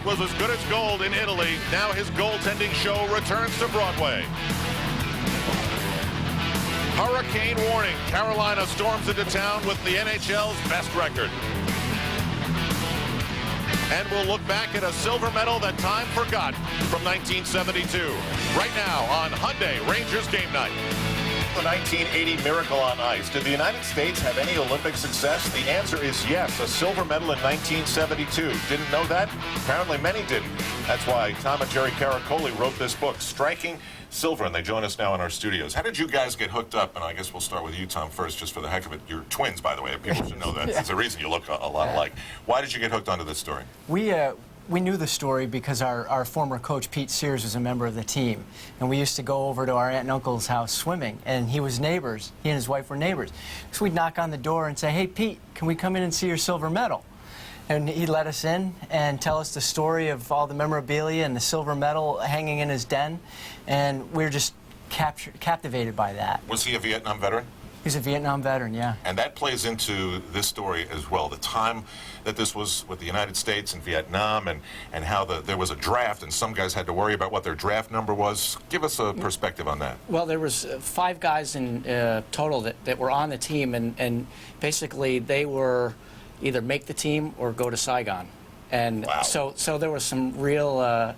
was as good as gold in Italy. Now his goaltending show returns to Broadway. Hurricane warning. Carolina storms into town with the NHL's best record. And we'll look back at a silver medal that time forgot from 1972. Right now on Hyundai Rangers Game Night. The 1980 Miracle on Ice. Did the United States have any Olympic success? The answer is yes, a silver medal in 1972. Didn't know that? Apparently many didn't. That's why Tom and Jerry Caraccioli wrote this book, Striking Silver, and they join us now in our studios. How did you guys get hooked up? And I guess we'll start with you, Tom, first, just for the heck of it. You're twins, by the way. People should know that. There's a reason you look a lot alike. Why did you get hooked onto this story? We knew the story because our former coach, Pete Sears, was a member of the team. And we used to go over to our aunt and uncle's house swimming. And he was neighbors. He and his wife were neighbors. So we'd knock on the door and say, "Hey, Pete, can we come in and see your silver medal?" And he'd let us in and tell us the story of all the memorabilia and the silver medal hanging in his den. And we were just captivated by that. Was he a Vietnam veteran? He's a Vietnam veteran, yeah. And that plays into this story as well. The time that this was with the United States and Vietnam, and how there was a draft, and some guys had to worry about what their draft number was. Give us a perspective on that. Well, there was 5 guys in total that were on the team, and basically they were either make the team or go to Saigon. And wow. so there was some real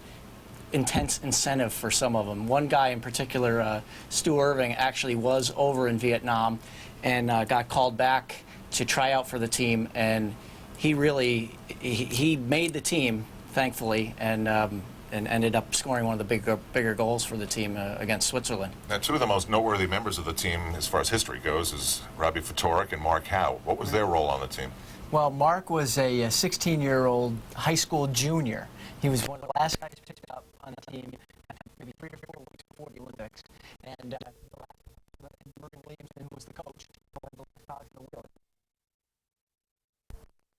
intense incentive for some of them. One guy in particular, Stu Irving, actually was over in Vietnam and got called back to try out for the team, and he made the team, thankfully, and ended up scoring one of the bigger goals for the team against Switzerland. Now, 2 of the most noteworthy members of the team, as far as history goes, is Robbie Ftorek and Mark Howe. What was their role on the team? Well, Mark was a 16-year-old high school junior. He was one of the last guys picked up on the team, maybe 3 or 4 weeks before the Olympics. And Murray Williamson, who was the coach,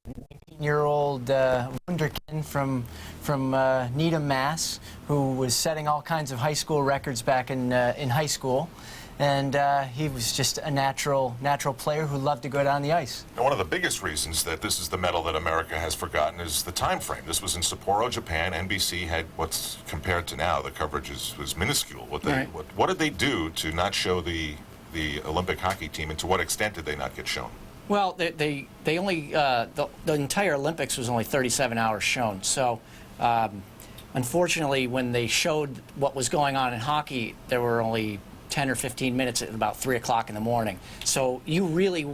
the 19-year-old wunderkind from Needham, Mass, who was setting all kinds of high school records back in high school. And he was just a natural player who loved to go down the ice. Now, one of the biggest reasons that this is the medal that America has forgotten is the time frame. This was in Sapporo, Japan. NBC had what's compared to now, the coverage was minuscule. What did they do to not show the Olympic hockey team, and to what extent did they not get shown? Well, they only the entire Olympics was only 37 hours shown. So unfortunately, when they showed what was going on in hockey, there were only 10 or 15 minutes at about 3 o'clock in the morning. So you really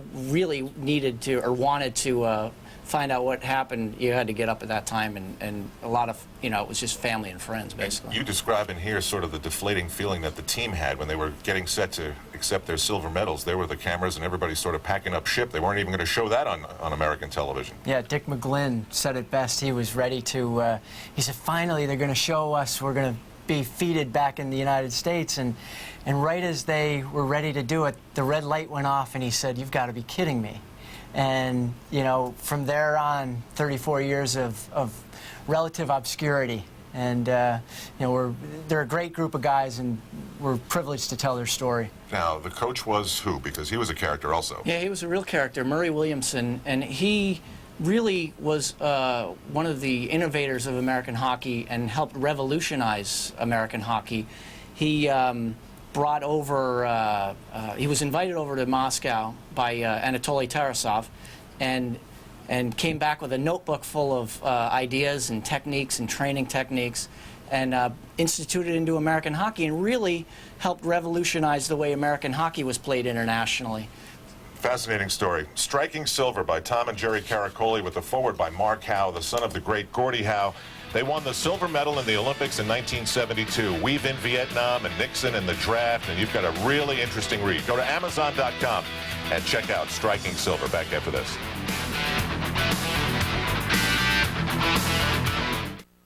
needed to, or wanted to, find out what happened. You had to get up at that time, and a lot of, it was just family and friends, basically. And you describe in here sort of the deflating feeling that the team had when they were getting set to accept their silver medals. There were the cameras and everybody sort of packing up ship. They weren't even going to show that on American television. Yeah, Dick McGlynn said it best. He was ready to, he said, finally they're going to show us, we're going to be feted back in the United States, and right as they were ready to do it, the red light went off, and he said, "You've got to be kidding me." And from there on, 34 years of relative obscurity, and they're a great group of guys, and we're privileged to tell their story. Now, the coach was who? Because he was a character also. Yeah, he was a real character, Murray Williamson, and he really was one of the innovators of American hockey and helped revolutionize American hockey. He brought over, he was invited over to Moscow by Anatoly Tarasov, and came back with a notebook full of ideas and techniques and training techniques, and instituted into American hockey, and really helped revolutionize the way American hockey was played internationally. Fascinating story. Striking Silver by Tom and Jerry Caraccioli, with a forward by Mark Howe, the son of the great Gordie Howe. They won the silver medal in the Olympics in 1972. We've in Vietnam and Nixon in the draft, and you've got a really interesting read. Go to Amazon.com and check out Striking Silver. Back after this.